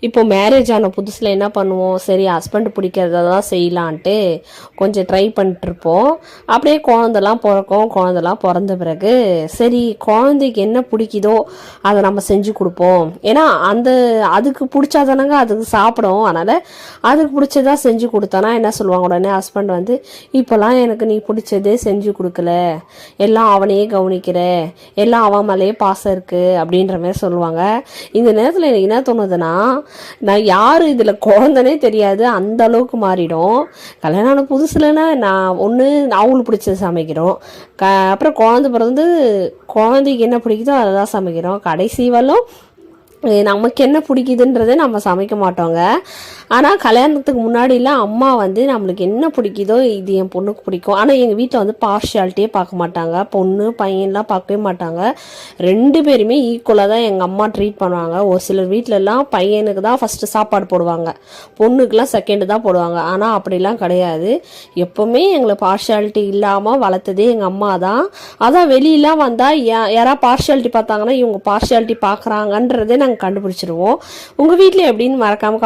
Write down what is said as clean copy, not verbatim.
இப்போ மேரேஜ் ஆன புதுசில் என்ன பண்ணுவோம், சரி ஹஸ்பண்ட் பிடிக்கிறத தான் செய்யலான்ட்டு கொஞ்சம் ட்ரை பண்ணிட்டுருப்போம். அப்படியே குழந்தெல்லாம் பிறக்கும். குழந்தெல்லாம் பிறந்த பிறகு சரி குழந்தைக்கு என்ன பிடிக்குதோ அதை நம்ம செஞ்சு கொடுப்போம். ஏன்னா அதுக்கு பிடிச்சாதானங்க அதுக்கு சாப்பிடும். அதனால் அதுக்கு பிடிச்சதா செஞ்சு கொடுத்தோன்னா என்ன சொல்லுவாங்க, உடனே ஹஸ்பண்ட் வந்து இப்போல்லாம் எனக்கு நீ பிடிச்சதே செஞ்சு கொடுக்கல, எல்லாம் அவனையே கவனிக்கிற, எல்லாம் அவன் மேலேயே பாசம் இருக்குது அப்படின்ற மாதிரி சொல்லுவாங்க. இந்த நேரத்தில் எனக்கு என்ன தோணுதுன்னா, நான் யார் இதில் குழந்தனே தெரியாது, அந்த அளவுக்கு மாறிடும். கல்யாணம் ஆன புதுசுலன்னா நான் ஒன்று அவங்களுக்கு பிடிச்சது சமைக்கிறோம், அப்புறம் குழந்தை பிறந்து குழந்தைக்கு என்ன பிடிக்குதோ அதை தான் சமைக்கிறோம். கடைசி வரலும் நமக்கு என்ன பிடிக்குதுன்றதை நம்ம சமைக்க மாட்டோங்க. ஆனால் கல்யாணத்துக்கு முன்னாடிலாம் அம்மா வந்து நம்மளுக்கு என்ன பிடிக்குதோ இது என் பொண்ணுக்கு பிடிக்கும். ஆனால் எங்கள் வீட்டில் வந்து பார்ஷியாலிட்டியே பார்க்க மாட்டாங்க, பொண்ணு பையன்லாம் பார்க்கவே மாட்டாங்க. 2 பேருமே ஈக்குவலாக தான் எங்கள் அம்மா ட்ரீட் பண்ணுவாங்க. ஒரு சிலர் வீட்டிலலாம் பையனுக்கு தான் ஃபஸ்ட்டு சாப்பாடு போடுவாங்க, பொண்ணுக்கெலாம் செகண்டு தான் போடுவாங்க. ஆனால் அப்படிலாம் கிடையாது. எப்போவுமே எங்களை பார்ஷியாலிட்டி இல்லாமல் வளர்த்ததே எங்கள் அம்மா தான். அதான் வெளியெலாம் வந்தால் யாராவது பார்ஷியாலிட்டி பார்த்தாங்கன்னா இவங்க பார்ஷியாலிட்டி பார்க்குறாங்கன்றதே நாங்கள் கண்டுபிடிச்சிருவோம். உங்கள் வீட்டில் எப்படின்னு மறக்காமல்